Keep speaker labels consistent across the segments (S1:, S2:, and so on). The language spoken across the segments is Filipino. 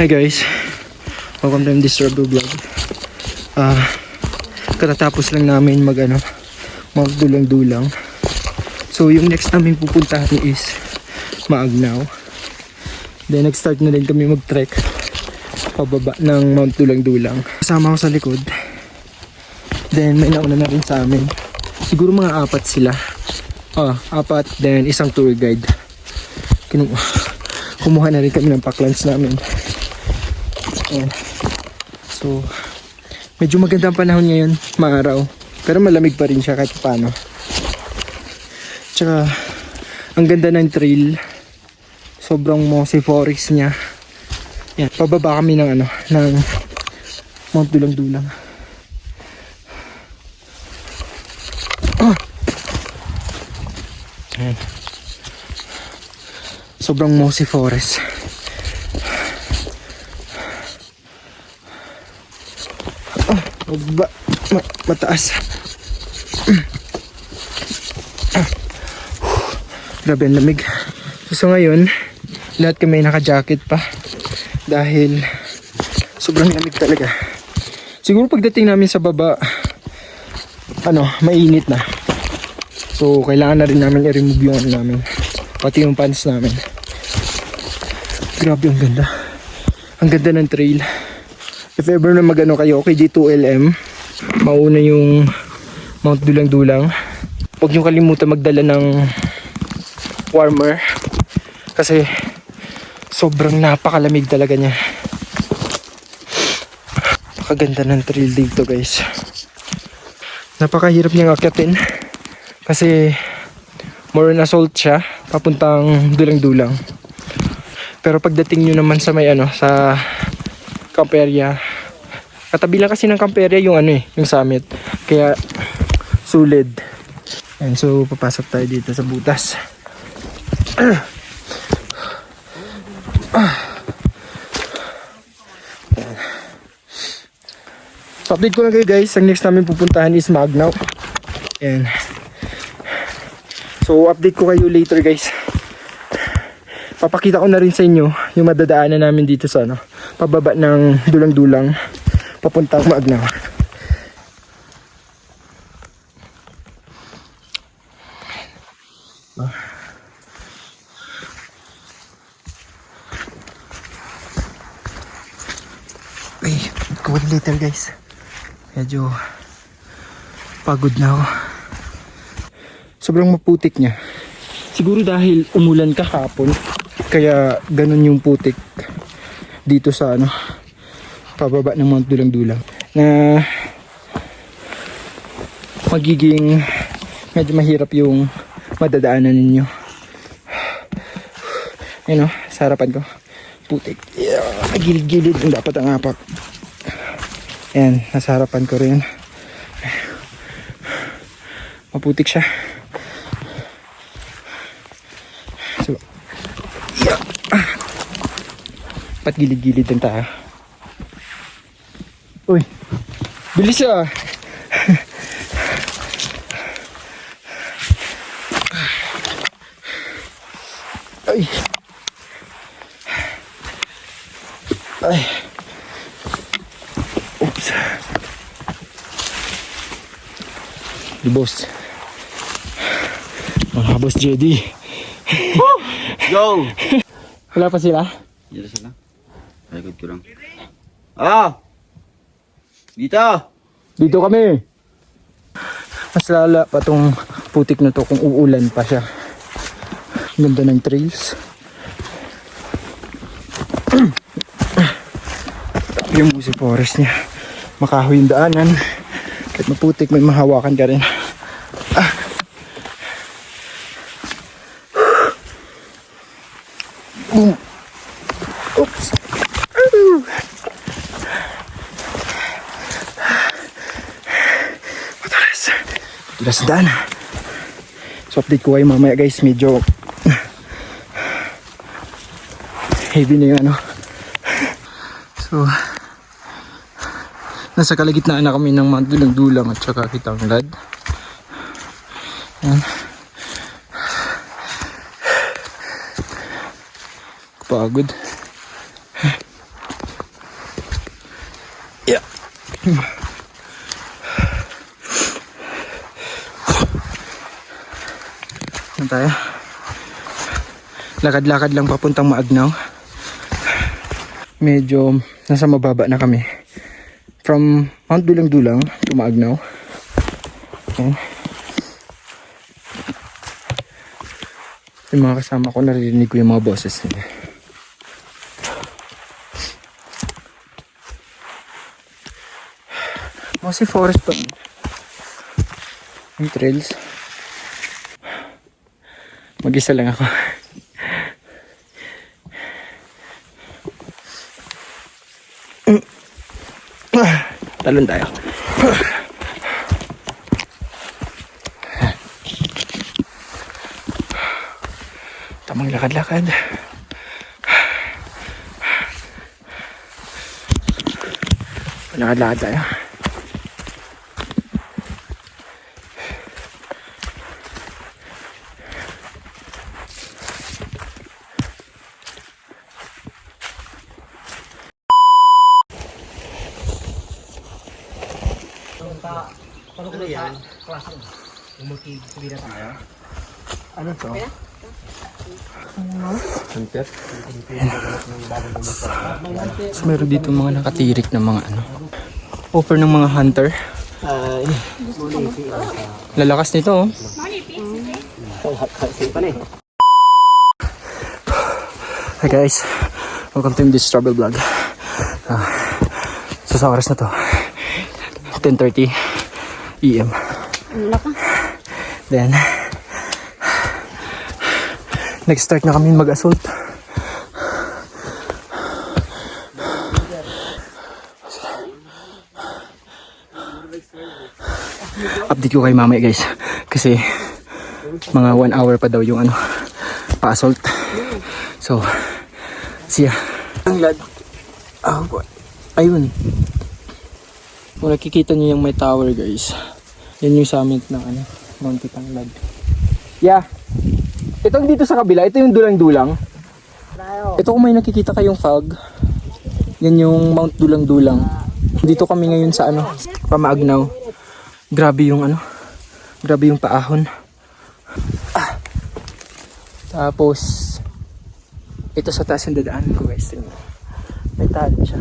S1: Hi guys, welcome to Disturbo Vlog. Katatapos lang namin magdulang-dulang. So yung next namin pupuntahan is Maagnaw. Then nag-start na din kami mag-trek pababa ng Mount Dulang-Dulang. Kasama ko sa likod. Then may nauna na rin sa amin. Siguro mga 4 sila. 4, then isang tour guide. Kumuha na rin kami ng packlunch namin. Ayan. So, medyo maganda ang panahon ngayon, maaraw. Pero malamig pa rin siya kahit paano. Tsaka, ang ganda ng trail. Sobrang mossy forest niya. Ayan, pababa kami ng Mount Dulang-Dulang. Ayan. Sobrang mossy forest. Mataas. Grabe ang lamig. So ngayon, lahat kami naka-jacket pa dahil sobrang lamig talaga. Siguro pagdating namin sa baba, mainit na. So kailangan na rin namin i-remove yung namin, pati yung pants namin. Grabe ang ganda. Ang ganda ng trail. If ever na kayo, okay, G2LM, mauna yung Mount Dulang-Dulang. Huwag nyo kalimutan magdala ng warmer kasi sobrang napakalamig talaga niya. Napakaganda ng trail dito guys. Napakahirap niyang akyatin kasi more on assault siya papuntang Dulang-Dulang. Pero pagdating nyo naman sa sa camp area, katabi lang kasi ng camp area yung yung summit, kaya sulit. And so papasok tayo dito sa butas. So update ko na kayo guys, ang next namin pupuntahan is Maagnaw. And so update ko kayo later guys. Papakita ko na rin sa inyo yung madadaanan namin dito sa pababa ng Dulang-Dulang papuntang Maagnaw. Kuwag later guys. Medyo pagod na ako. Sobrang maputik niya. Siguro dahil umulan kahapon, kaya ganun yung putik dito sa pababa ng Mount Dulang-Dulang, na magiging medyo mahirap yung madadaanan ninyo. Ayun sa harapan ko, putik. Gilid-gilid yung dapat ang apak. Ayan, nasa harapan ko rin. Maputik siya. So, pat gilid-gilid din tayo. Uy, bilis ah. Ay. Ay. Oops. The boss. Mga boss JD.
S2: Go!
S1: Wala pa sila?
S2: Dito sila. Likod ko lang. Dito!
S1: Dito kami. Mas lala pa tong putik na to kung uulan pa siya. Ganda ng trails. Yung Musi Forest niya. Makahoy yung daanan. Kahit maputik, may mahawakan ka rin. Oops. Matalas na daan. So update ko kayo mamaya guys. Medyo heavy na yung So nasa kalagitnaan na kami ng Mount Dulang-Dulang at saka Kitanglad. Ayan. Pagod. Saan tayo? Lakad-lakad lang papuntang Maagnaw. Medyo nasa mababa na kami. From Mount Dulang-Dulang to Maagnaw. Okay. Yung mga kasama ko, naririnig ko yung mga boses nila. Kasi forest pa. Yung trails. Mag-isa lang ako. Talon tayo. Tamang lakad-lakad. Lakad-lakad tayo. Ano to? So, meron dito mga nakatirik na mga ano. Offer ng mga hunter. Lalakas nito oh. Hi guys, welcome to this travel vlog. So sa oras na to 10:30 AM. Then nag-start na kami mag-assault. Update ko kay mamaya guys kasi mga 1 hour pa daw yung ano pa-assault. So siya ang lad. Ayun, kung nakikita niyo yung may tower guys, yan yung summit ng ano Mount Tanglad. Yeah, itong dito sa kabila, ito yung dulang-dulang. Ito kung may nakikita kayong fog, yan yung Mount Dulang-Dulang. Dito kami ngayon sa ano, Pamaagnaw. Grabe yung ano, grabe yung paahon. Tapos ito sa taas yung dadaanan ko guys. May tali siya.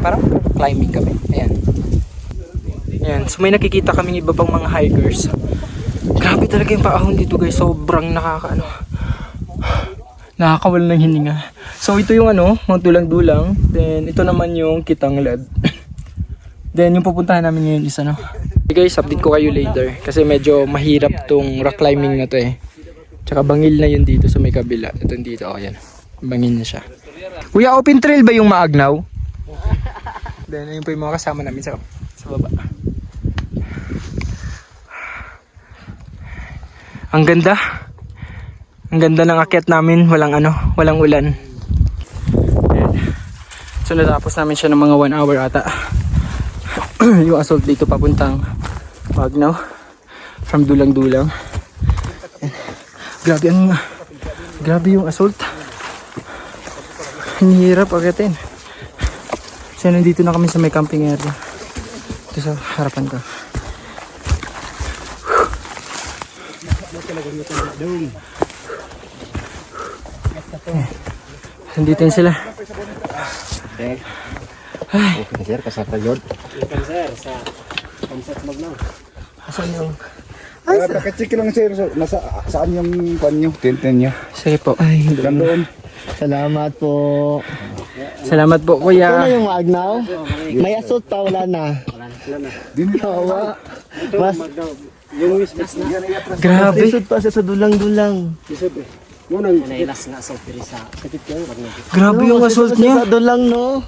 S1: Parang climbing kami. Ayan. Ayan. So may nakikita kaming iba pang mga hikers. Grabe talaga yung paahon dito guys. Sobrang nakakawala ng hininga. So ito yung ano, Mount Dulang-Dulang. Then ito naman yung Kitanglad. Then yung pupuntahan namin ngayon is ano. Okay guys, update ko kayo later. Kasi medyo mahirap tong rock climbing na to eh. Tsaka bangil na yun dito sa may kabila. Ito dito, oh yan. Bangil na siya. Kuya, open trail ba yung Maagnaw? Then ayun po yung mga kasama namin sa baba. Ang ganda. Ang ganda ng akyat namin, walang ulan. Ayan. So natapos namin siya ng mga 1 hour ata. Yung assault dito papuntang Maagnaw from Dulang-Dulang. Grabe yung assault. Ang hirap agyatin. So nandito na kami sa may camping area. Ito sa harapan ko. Nandito yun sila.
S2: Okay, sir, kasama yun.
S1: Asan yung...
S2: Pakachiki lang sir, saan yung kwan nyo, tent nyo?
S1: Sige po. Ay,
S2: Doon.
S3: Salamat po.
S1: salamat po
S3: Ito na
S1: kuya.
S3: yung Maagnaw. May asot pa, wala na. Tawa. Mas
S1: Grabe.
S3: asot pa siya sa dulang-dulang.
S1: Grabe yung assault niya.
S3: Sa dulang, no?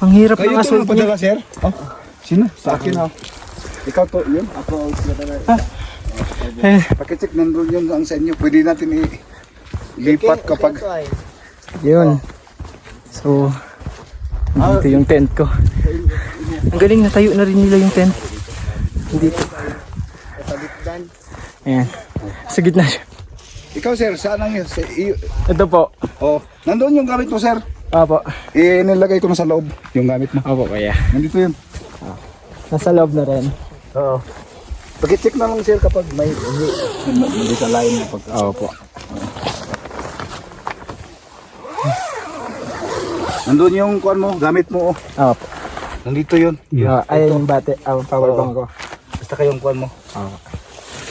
S1: Ang hirap ng
S2: Kayo ito
S1: assault
S2: na
S1: niya.
S2: padala sir? Oh, sino? Sa akin ha. Ikaw to, yun? Ako
S1: Eh,
S2: Pakitsik, nandun yun ang sa inyo. Pwede natin ilipat kapag...
S1: yun. So, dito yung tent ko. Ang galing, natayo na rin nila yung tent. Dito. Ayan. Sa gitna siya.
S2: Ikaw sir, saan ang yun?
S1: Ito po.
S2: Oh, nandun yung gamit mo sir.
S1: Opo.
S2: Nilagay ko na sa loob yung gamit mo.
S1: Opo, kaya.
S2: Nandito yun.
S1: Nasa loob na rin.
S2: Oo. Pag-check na lang sir kapag may hindi sa line na pag...
S1: Opo.
S2: Nandun yung kuan mo, gamit mo.
S1: Opo.
S2: Nandito yun.
S1: Ayun yung bate, power bank ko.
S2: Basta kayong kuan mo.
S1: Opo.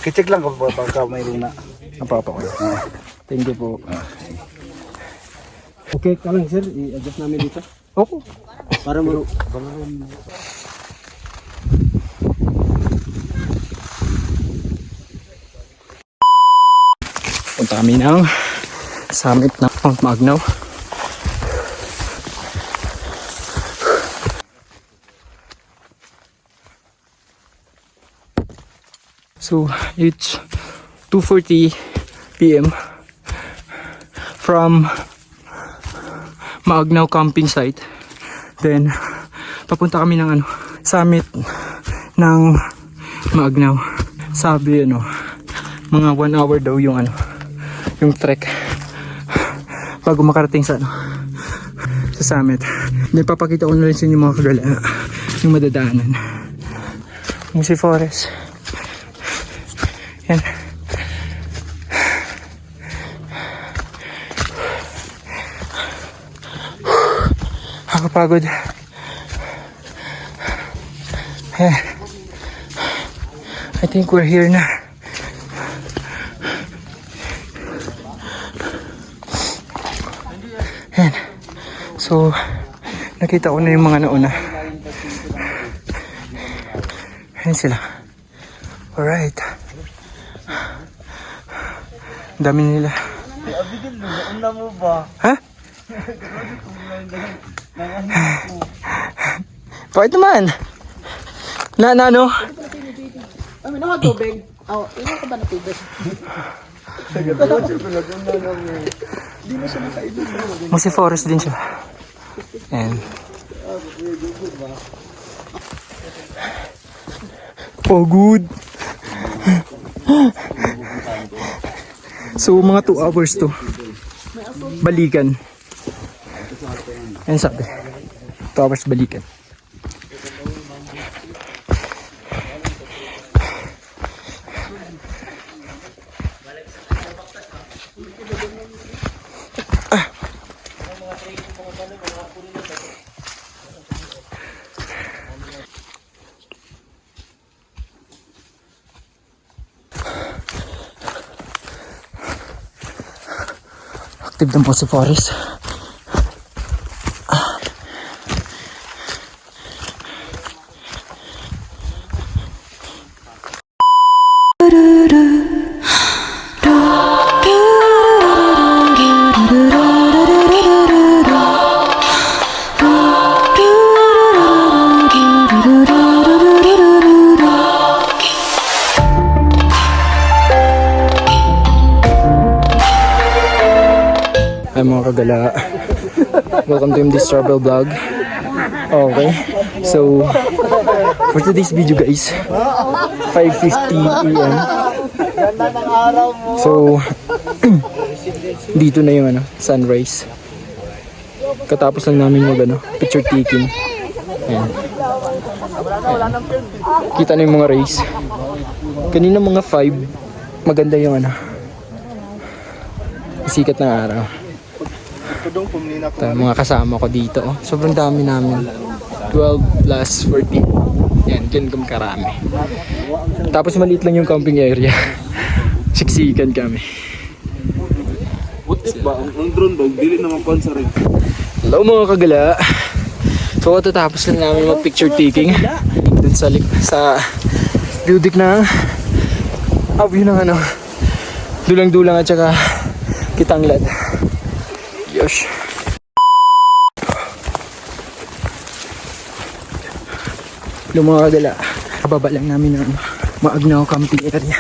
S2: Pag-check lang kapag may luna.
S1: Opo, kaya. Thank you po.
S3: Okay ka lang sir, i-adjust namin dito.
S1: Opo.
S3: Para mo.
S1: Punta kami ng summit ng Mount Magnaw. So it's 2:40 p.m. from Magnaw camping site. Then papunta kami ng summit ng Magnaw. Sabi mga 1 hour daw yung yung trek bago makarating sa sa summit. Then papakita ko na rin sa inyo mga kagala yung madadaanan. Yung si Forest. Yan. Nakakapagod. I think we're here na. Yan. So, nakita ko na yung mga nauna. Yan sila. Alright. Ang dami nila.
S3: Ano mo ba?
S1: Ha? Bakit naman? Ano?
S3: Ay, may nakatubig. Oh, ino ka ba na tubig?
S1: Masi Forest din siya. And pagod. So mga 2 hours to balikan. Ayan sabi 2 hours balikan. Active din po si Forest. Ay mga kagala, welcome to MD's Travel Vlog. Okay, so for today's video guys, 5:50 AM. So dito na yung sunrise. Katapos lang namin mag picture taking. Ayan. Kita na yung mga rays. Kanina mga 5, maganda yung sikat ng araw. Ito, mga kasama ko dito. Sobrang dami namin. 12 plus 14. Yan, dyan kami karami. Tapos maliit lang yung camping area. Siksikan kami.
S2: What if ba? Ang drone ba? Dili naman pansa rin.
S1: Hello mga kagala. So tatapos lang namin mag picture taking. Dun sa view deck na view ng dulang-dulang at saka Kitanglad. Yosh. Yung mga kagala, pababa lang namin ng Magnaw camping area.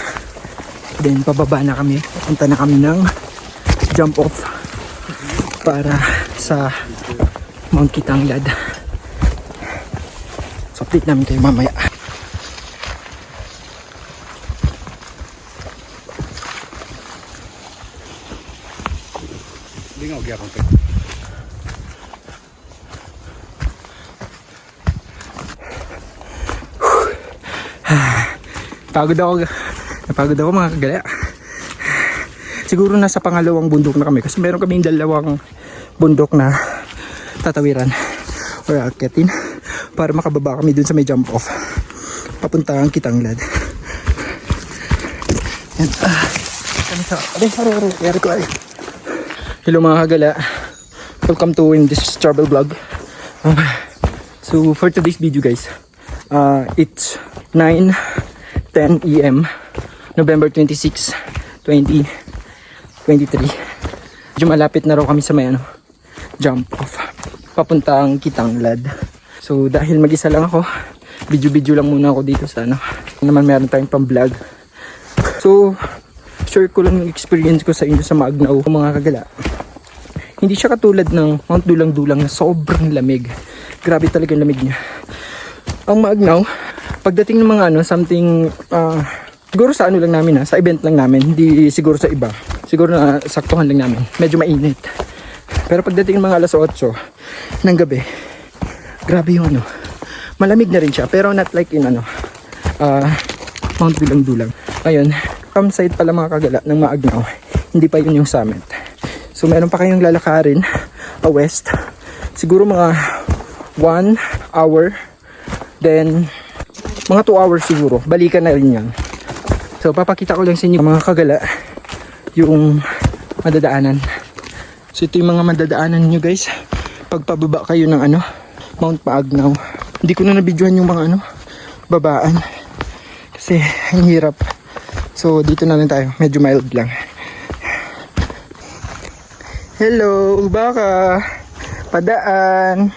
S1: Then pababa na kami, punta na kami ng jump off para sa Mount Kitanglad. So update namin kayo mamaya. Napagod ako mga kagala. Siguro nasa pangalawang bundok na kami kasi meron kaming dalawang bundok na tatawiran or akyatin para makababa kami dun sa may jump off papuntang Kitanglad. And, hello mga kagala, welcome to this travel vlog. So for today's video guys, it's 9:10 AM, November 26, 2023. Medyo malapit na raw kami sa may jump off papuntang Kitanglad. So dahil mag-isa lang ako, video lang muna ako dito sa naman meron tayong pang vlog. So share ko lang yung experience ko sa inyo sa Maagnaw mga kagala. Hindi siya katulad ng Mount Dulang-Dulang na sobrang lamig. Grabe talaga lamig niya. Ang Maagnaw, pagdating ng mga something, siguro sa lang namin sa event lang namin, hindi siguro sa iba. Siguro na saktuhan lang namin. Medyo mainit. Pero pagdating ng mga alas 8 ng gabi, grabe yung malamig na rin siya. Pero not like in Mount Dulang-Dulang. Ngayon, campsite pala mga kagala ng Maagnaw. Hindi pa yun yung summit. So meron pa kayong lalakarin west. Siguro mga 1 hour. Then mga 2 hours siguro. Balikan na rin yan. So papakita ko lang sa inyo mga kagala yung madadaanan. So ito yung mga madadaanan nyo guys. Pagpababa kayo ng Mount Maagnaw. Hindi ko na nabidyohan yung mga babaan. Kasi ang hirap. So dito na lang tayo. Medyo mild lang. Hello, baka padaan.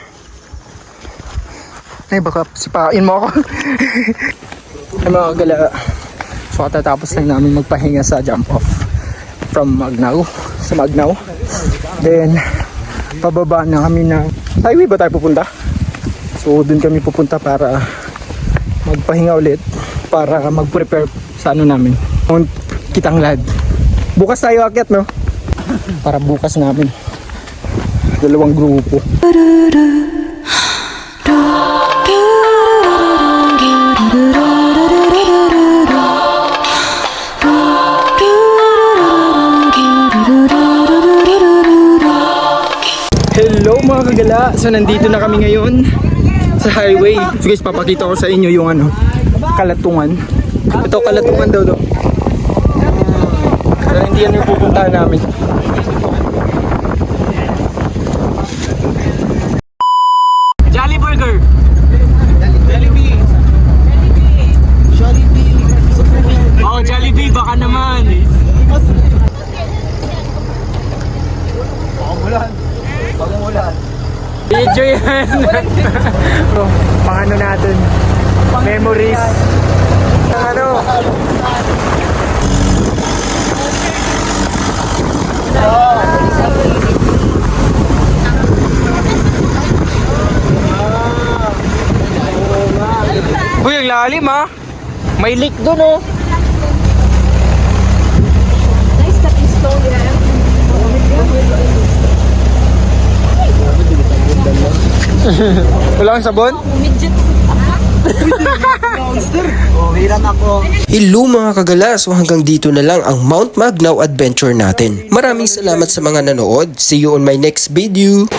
S1: Ay baka sipain mo ako. Ay mga kagala. So katatapos lang namin magpahinga sa jump off from Maagnaw, sa Maagnaw. Then pababa na kami na highway ba tayo pupunta? So dun kami pupunta para magpahinga ulit, para mag-prepare sa namin, Mount Kitanglad. Bukas tayo akyat no? Para bukas namin. Dalawang grupo. Hello mga kagala. So nandito na kami ngayon sa highway. So guys, papakita ko sa inyo yung Kalatungan. Ito Kalatungan daw. So hindi yan yung pupuntahan namin. Jolly Burger. Jollibee. Oh, Jollibee baka naman.
S2: Pag-umulan.
S1: Video yan. So, pang natin. Memories. Uy, ang lalim May leak dun
S4: Nice stepping stone, yeah.
S1: Wala kang sabon?
S4: Midget.
S5: Hello mga kagala, so hanggang dito na lang ang Mount Maagnaw adventure natin. Maraming salamat sa mga nanood. See you on my next video.